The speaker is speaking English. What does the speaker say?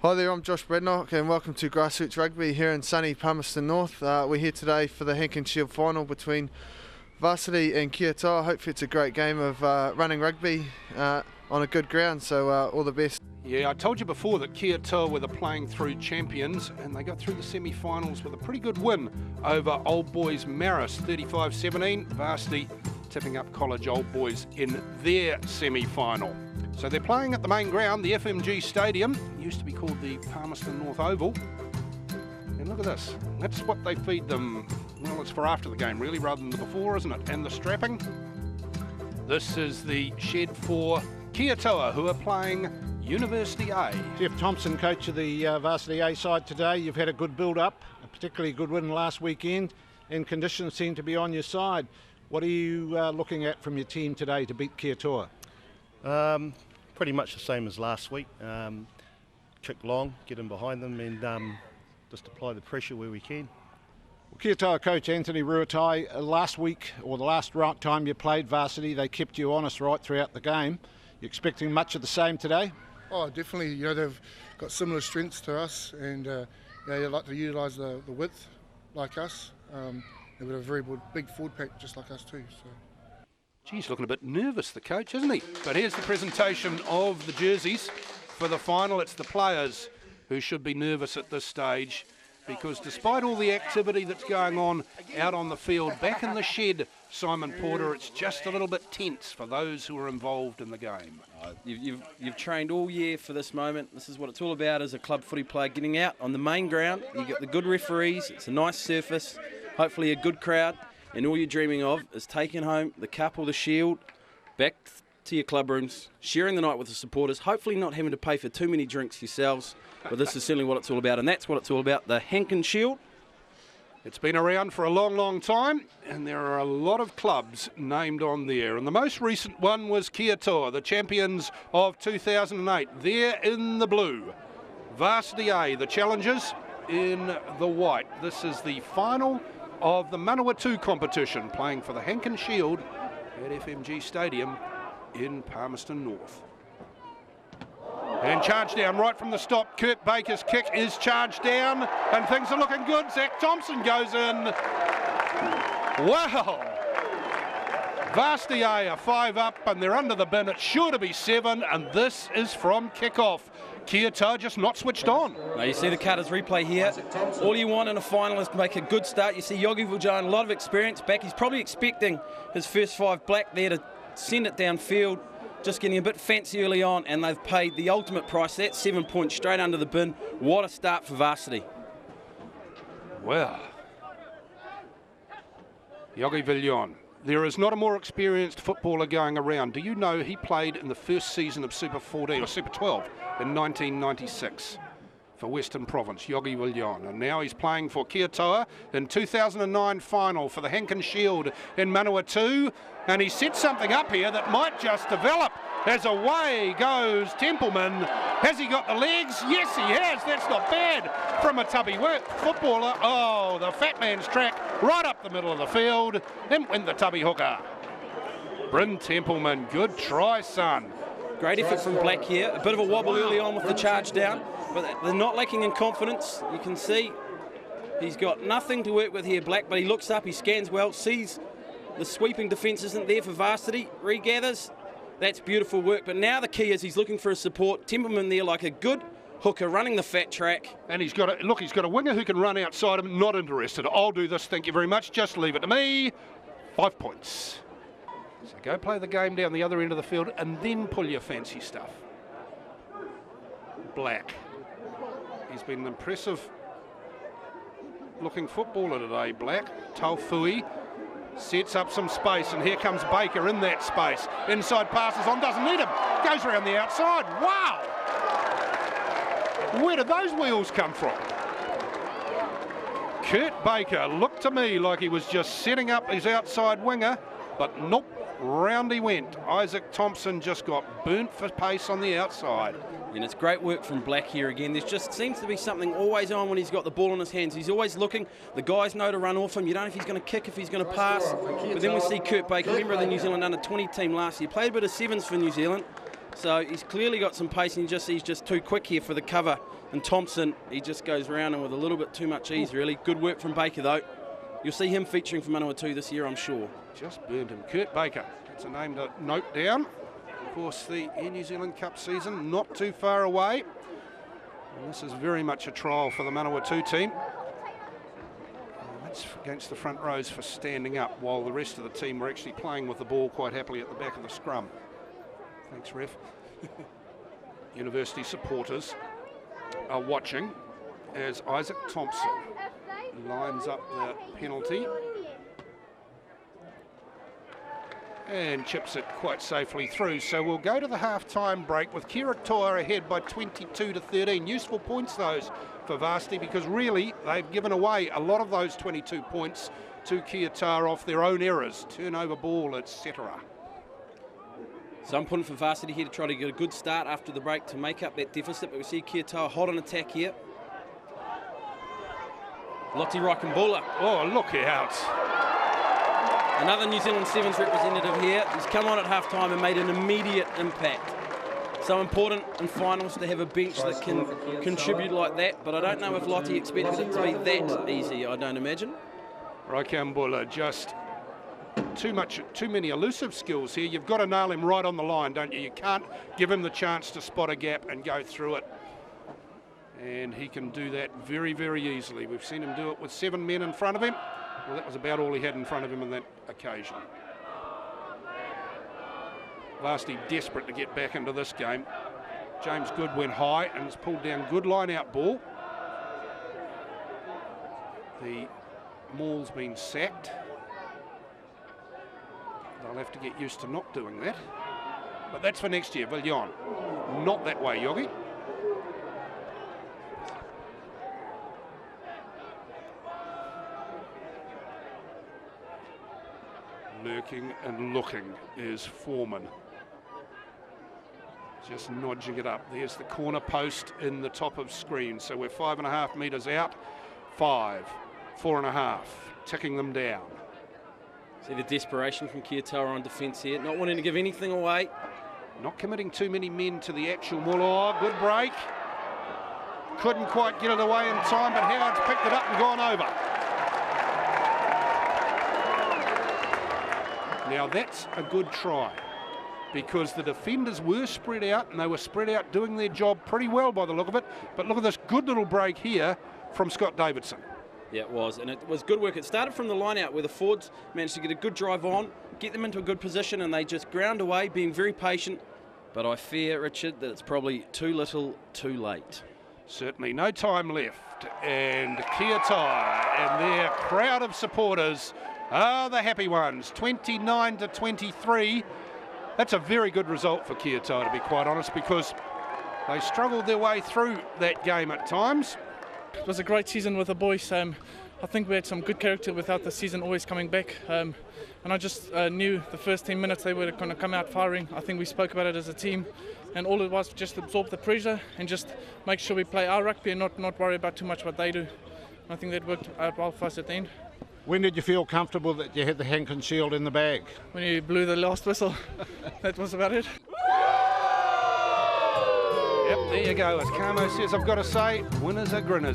Hi there, I'm Josh Brednock and welcome to Grassroots Rugby here in sunny Palmerston North. We're here today for the Henkin Shield final between Varsity and Kia Toa. Hopefully it's a great game of running rugby on a good ground, so all the best. Yeah, I told you before that Kia Toa were the playing through champions, and they got through the semi-finals with a pretty good win over Old Boys Marist, 35-17. Varsity tipping up College Old Boys in their semi-final. So they're playing at the main ground, the FMG Stadium. It used to be called the Palmerston North Oval. And look at this. That's what they feed them. Well, it's for after the game, really, rather than the before, isn't it? And the strapping. This is the shed for Kia Toa, who are playing University A. Jeff Thompson, coach of the Varsity A side today. You've had a good build-up, a particularly good win last weekend, and conditions seem to be on your side. What are you looking at from your team today to beat Kia Toa? Pretty much the same as last week. Kick long, get in behind them, and just apply the pressure where we can. Well, Kia Toa coach Anthony Ruatai, last week, or the last time you played Varsity, they kept you honest right throughout the game. You expecting much of the same today? Oh, definitely. You know, they've got similar strengths to us, and they like to utilise the width like us. They've got a very big forward pack just like us too. So. Geez, looking a bit nervous, the coach, isn't he? But here's the presentation of the jerseys for the final. It's the players who should be nervous at this stage, because despite all the activity that's going on out on the field, back in the shed, Simon Porter, it's just a little bit tense for those who are involved in the game. You've trained all year for this moment. This is what it's all about as a club footy player, getting out on the main ground. You get the good referees, it's a nice surface, hopefully a good crowd, and all you're dreaming of is taking home the cup or the shield, back to your club rooms, sharing the night with the supporters, hopefully not having to pay for too many drinks yourselves. But this is certainly what it's all about, and that's what it's all about, the Henkin Shield. It's been around for a long, long time, and there are a lot of clubs named on there. And the most recent one was Kia Toa, the champions of 2008. They're in the blue. Varsity A, the challengers, in the white. This is the final of the Manawatu competition, playing for the Henkin Shield at FMG Stadium in Palmerston North. And charge down right from the stop. Kurt Baker's kick is charged down, and things are looking good. Zach Thompson goes in. Wow! Varsity A are 5 up, and they're under the bin. It's sure to be 7, and this is from kickoff. Kia Toa just not switched on. Now you see the Cutters replay here. All you want in a final is to make a good start. You see Yogi Viljan, a lot of experience back. He's probably expecting his first 5 black there to send it downfield. Just getting a bit fancy early on, and they've paid the ultimate price. That's 7 points straight under the bin. What a start for Varsity. Well, Yogi Viljan. There is not a more experienced footballer going around. Do you know he played in the first season of Super 14 or Super 12 in 1996 for Western Province, Yogi Viljan. And now he's playing for Kia Toa in 2009 final for the Henkin Shield in Manawatu. And he set something up here that might just develop. As away goes Templeman. Has he got the legs? Yes, he has. That's not bad from a tubby footballer. Oh, the fat man's track right up the middle of the field. Then win the tubby hooker. Bryn Templeman, good try, son. Great effort from Black here. A bit of a wobble early on with the charge down, but they're not lacking in confidence. You can see he's got nothing to work with here, Black, but he looks up, he scans well, sees the sweeping defence isn't there for Varsity, regathers. That's beautiful work, but now the key is he's looking for a support. Templeman there like a good hooker running the fat track. And he's got a winger who can run outside him. Not interested. I'll do this, thank you very much. Just leave it to me. 5 points. So go play the game down the other end of the field and then pull your fancy stuff. Black. He's been an impressive looking footballer today, Black. Taufui sets up some space, and here comes Baker in that space. Inside passes on, doesn't need him. Goes around the outside. Wow! Where did those wheels come from? Kurt Baker looked to me like he was just setting up his outside winger, but nope, round he went. Isaac Thompson just got burnt for pace on the outside. And it's great work from Black here again. There just seems to be something always on when he's got the ball in his hands. He's always looking. The guys know to run off him. You don't know if he's going to kick, if he's going to pass. But then we see Kurt Baker, member of the New Zealand under-20 team last year. Played a bit of sevens for New Zealand. So he's clearly got some pace, and he's just too quick here for the cover. And Thompson, he just goes round him with a little bit too much ease, really. Good work from Baker, though. You'll see him featuring for Manawatu this year, I'm sure. Just burned him. Kurt Baker. That's a name to note down. Of course, the Air New Zealand Cup season not too far away. And this is very much a trial for the Manawatu team. And that's against the front rows for standing up, while the rest of the team were actually playing with the ball quite happily at the back of the scrum. Thanks, ref. University supporters are watching as Isaac Thompson lines up the penalty and chips it quite safely through. So we'll go to the half-time break with Kiritoa ahead by 22-13. Useful points those for Varsity, because really they've given away a lot of those 22 points to Kiritoa off their own errors, turnover ball, etc. So important for Varsity here to try to get a good start after the break to make up that deficit, but we see Kiritoa hot on attack here. Lotte Raikambula. Oh, look out. Another New Zealand Sevens representative here. He's come on at half-time and made an immediate impact. So important in finals to have a bench that can contribute like that, but I don't know if Lotte expected it to be that easy, I don't imagine. Raikambula, just too many elusive skills here. You've got to nail him right on the line, don't you? You can't give him the chance to spot a gap and go through it. And he can do that very, very easily. We've seen him do it with 7 men in front of him. Well, that was about all he had in front of him on that occasion. Varsity desperate to get back into this game. James Good went high and has pulled down good line-out ball. The maul's been sacked. They'll have to get used to not doing that. But that's for next year, Villion. Not that way, Yogi. Lurking and looking is Foreman. Just nudging it up. There's the corner post in the top of screen. So we're 5.5 metres out. 5, 4.5, ticking them down. See the desperation from Kiritoa on defence here, not wanting to give anything away. Not committing too many men to the actual maul. Oh, good break. Couldn't quite get it away in time, but Howard's picked it up and gone over. Now that's a good try, because the defenders were spread out, and they were spread out doing their job pretty well by the look of it. But look at this good little break here from Scott Davidson. Yeah, it was, and it was good work. It started from the line out where the forwards managed to get a good drive on, get them into a good position, and they just ground away, being very patient. But I fear, Richard, that it's probably too little, too late. Certainly no time left, and Kiritoa and their crowd of supporters are the happy ones. 29-23. That's a very good result for Kiritoa, to be quite honest, because they struggled their way through that game at times. It was a great season with the boys. I think we had some good character without the season always coming back. And I just knew the first 10 minutes they were going to come out firing. I think we spoke about it as a team. And all it was just absorb the pressure and just make sure we play our rugby and not worry about too much what they do. I think that worked out well for us at the end. When did you feel comfortable that you had the Hankin Shield in the bag? When you blew the last whistle, that was about it. Yep, there you go. As Camo says, I've got to say, winners are grinners.